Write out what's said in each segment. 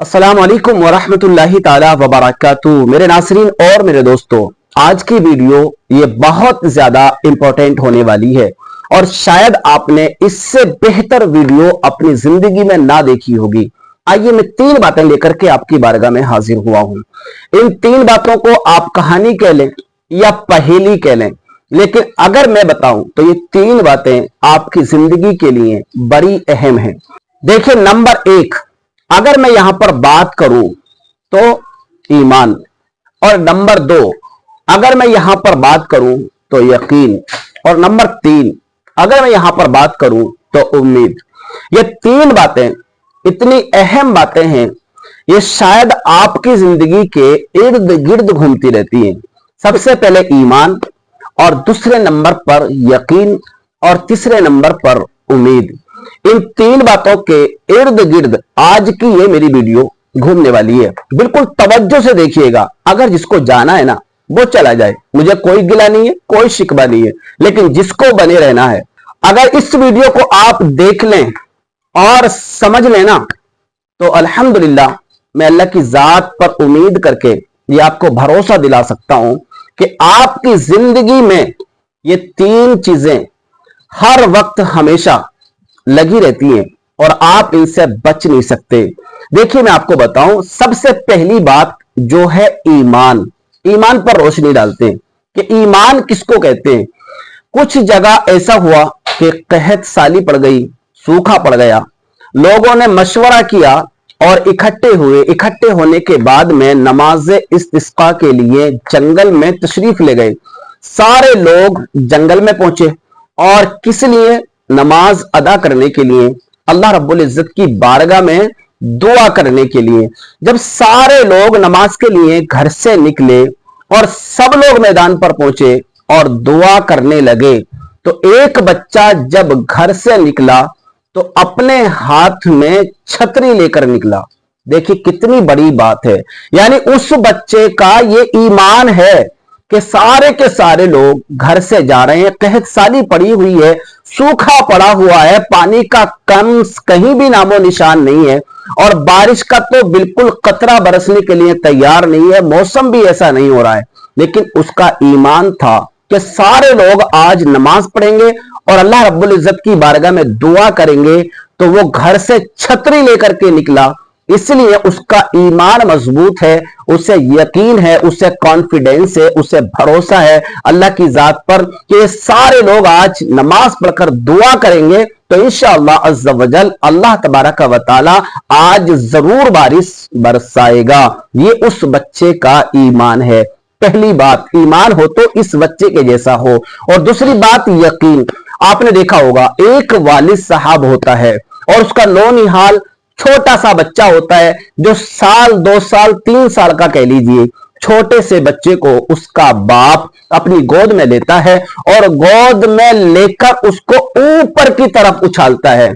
अस्सलाम वालेकुम वरहमतुल्लाहि ताला वबरकातुहू। मेरे नासरीन और मेरे दोस्तों, आज की वीडियो ये बहुत ज्यादा इंपॉर्टेंट होने वाली है और शायद आपने इससे बेहतर वीडियो अपनी जिंदगी में ना देखी होगी। आइए मैं तीन बातें लेकर के आपकी बारगाह में हाजिर हुआ हूं। इन तीन बातों को आप कहानी कह लें या पहेली कह लें, लेकिन अगर मैं बताऊं तो ये तीन बातें आपकी जिंदगी के लिए बड़ी अहम है। देखिए, नंबर एक, अगर मैं यहां पर बात करूं तो ईमान, और नंबर दो, अगर मैं यहां पर बात करूं तो यकीन, और नंबर तीन, अगर मैं यहां पर बात करूं तो उम्मीद। ये तीन बातें इतनी अहम बातें हैं, ये शायद आपकी जिंदगी के इर्द गिर्द घूमती रहती हैं। सबसे पहले ईमान, और दूसरे नंबर पर यकीन, और तीसरे नंबर पर उम्मीद। इन तीन बातों के इर्द गिर्द आज की ये मेरी वीडियो घूमने वाली है। बिल्कुल तवज्जो से देखिएगा। अगर जिसको जाना है ना वो चला जाए, मुझे कोई गिला नहीं है, कोई शिकवा नहीं है, लेकिन जिसको बने रहना है, अगर इस वीडियो को आप देख लें और समझ लेना तो अल्हम्दुलिल्लाह, मैं अल्लाह की जात पर उम्मीद करके ये आपको भरोसा दिला सकता हूं कि आपकी जिंदगी में ये तीन चीजें हर वक्त हमेशा लगी रहती हैं और आप इनसे बच नहीं सकते। देखिए, मैं आपको बताऊं, सबसे पहली बात जो है ईमान। ईमान पर रोशनी डालते हैं कि ईमान किसको कहते हैं। कुछ जगह ऐसा हुआ कि कहत साली पड़ गई, सूखा पड़ गया, लोगों ने मशवरा किया और इकट्ठे हुए। इकट्ठे होने के बाद में नमाज इस्तिस्का के लिए जंगल में तशरीफ ले गए। सारे लोग जंगल में पहुंचे और किस लिए? नमाज अदा करने के लिए, अल्लाह रब्बुल इज्जत की बारगाह में दुआ करने के लिए। जब सारे लोग नमाज के लिए घर से निकले और सब लोग मैदान पर पहुंचे और दुआ करने लगे, तो एक बच्चा जब घर से निकला तो अपने हाथ में छतरी लेकर निकला। देखिए कितनी बड़ी बात है। यानी उस बच्चे का ये ईमान है कि सारे के सारे लोग घर से जा रहे हैं, कहत साली पड़ी हुई है, सूखा पड़ा हुआ है, पानी का कम कहीं भी नामो निशान नहीं है, और बारिश का तो बिल्कुल कतरा बरसने के लिए तैयार नहीं है, मौसम भी ऐसा नहीं हो रहा है। लेकिन उसका ईमान था कि सारे लोग आज नमाज पढ़ेंगे और अल्लाह रब्बुल इज्जत की बारगाह में दुआ करेंगे, तो वो घर से छतरी लेकर के निकला। इसलिए उसका ईमान मजबूत है, उसे यकीन है, उसे कॉन्फिडेंस है, उसे भरोसा है अल्लाह की जात पर कि सारे लोग आज नमाज पढ़कर दुआ करेंगे तो इंशाअल्लाह अज़्ज़ वजल अल्लाह तबारक व तआला आज जरूर बारिश बरसाएगा। ये उस बच्चे का ईमान है। पहली बात, ईमान हो तो इस बच्चे के जैसा हो। और दूसरी बात यकीन। आपने देखा होगा, एक वालिद साहब होता है और उसका नौनिहाल छोटा सा बच्चा होता है जो साल, 2 साल, 3 साल का कह लीजिए। छोटे से बच्चे को उसका बाप अपनी गोद में लेता है और गोद में लेकर उसको ऊपर की तरफ उछालता है।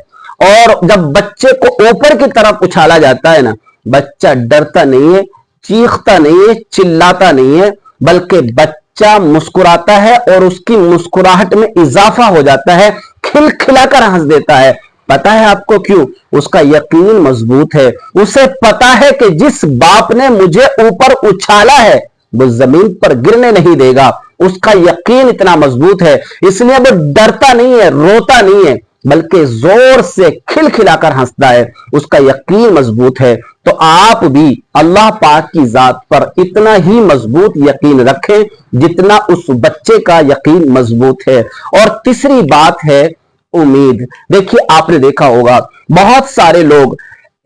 और जब बच्चे को ऊपर की तरफ उछाला जाता है ना, बच्चा डरता नहीं है, चीखता नहीं है, चिल्लाता नहीं है, बल्कि बच्चा मुस्कुराता है और उसकी मुस्कुराहट में इजाफा हो जाता है, खिलखिलाकर हंस देता है। पता है आपको क्यों? उसका यकीन मजबूत है। उसे पता है कि जिस बाप ने मुझे ऊपर उछाला है वो जमीन पर गिरने नहीं देगा। उसका यकीन इतना मजबूत है, इसलिए वो डरता नहीं है, रोता नहीं है, बल्कि जोर से खिलखिलाकर हंसता है। उसका यकीन मजबूत है। तो आप भी अल्लाह पाक की जात पर इतना ही मजबूत यकीन रखें जितना उस बच्चे का यकीन मजबूत है। और तीसरी बात है उम्मीद। देखिए, आपने देखा होगा बहुत सारे लोग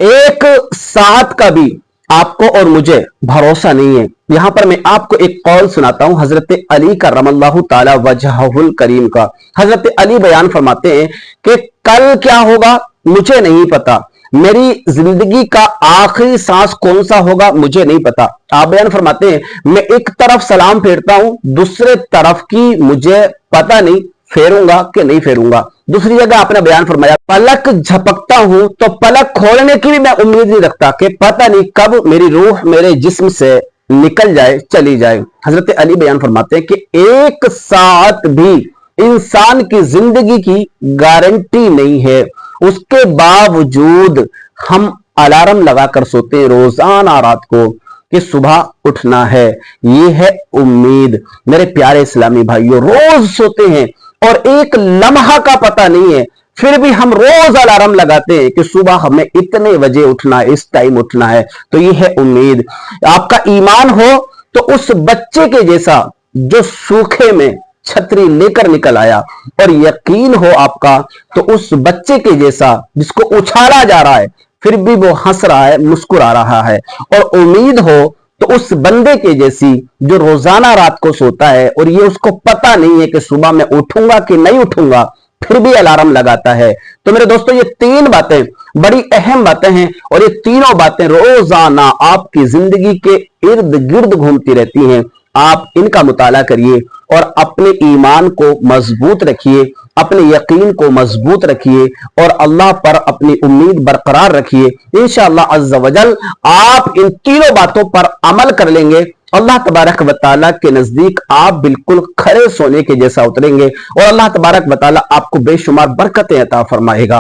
एक साथ का भी आपको और मुझे भरोसा नहीं है। यहां पर मैं आपको एक कौल सुनाता हूं हजरत अली का रमल्लाहु ताला वजहुल करीम का। हजरत अली बयान फरमाते हैं कि कल क्या होगा मुझे नहीं पता, मेरी जिंदगी का आखिरी सांस कौन सा होगा मुझे नहीं पता। आप बयान फरमाते हैं, मैं एक तरफ सलाम फेरता हूं, दूसरे तरफ की मुझे पता नहीं फेरूंगा कि नहीं फेरूंगा। दूसरी जगह आपने बयान फरमाया, पलक झपकता हूं तो पलक खोलने की भी मैं उम्मीद नहीं रखता कि पता नहीं कब मेरी रूह मेरे जिस्म से निकल जाए, चली जाए। हजरत अली बयान फरमाते हैं कि एक साथ भी इंसान की जिंदगी की गारंटी नहीं है, उसके बावजूद हम अलार्म लगाकर सोते हैं रोजाना रात को कि सुबह उठना है। ये है उम्मीद। मेरे प्यारे इस्लामी भाइयों, रोज सोते हैं और एक लम्हा का पता नहीं है, फिर भी हम रोज अलार्म लगाते हैं कि सुबह हमें इतने बजे उठना है, इस टाइम उठना है। तो ये है उम्मीद। आपका ईमान हो तो उस बच्चे के जैसा जो सूखे में छतरी लेकर निकल आया, और यकीन हो आपका तो उस बच्चे के जैसा जिसको उछाला जा रहा है फिर भी वो हंस रहा है, मुस्कुरा रहा है। और उम्मीद हो तो उस बंदे के जैसी जो रोजाना रात को सोता है और ये उसको पता नहीं है कि सुबह मैं उठूंगा कि नहीं उठूंगा, फिर भी अलार्म लगाता है। तो मेरे दोस्तों, ये तीन बातें बड़ी अहम बातें हैं और ये तीनों बातें रोजाना आपकी जिंदगी के इर्द गिर्द घूमती रहती हैं। आप इनका मुताला करिए और अपने ईमान को मजबूत रखिए, अपने यकीन को मजबूत रखिए और अल्लाह पर अपनी उम्मीद बरकरार रखिए। इंशाअल्लाह अज़्ज़ वजल आप इन तीनों बातों पर अमल कर लेंगे। अल्लाह तबारक व तआला के नजदीक आप बिल्कुल खरे सोने के जैसा उतरेंगे और अल्लाह तबारक व तआला आपको बेशुमार बरकतें अता फरमाएगा।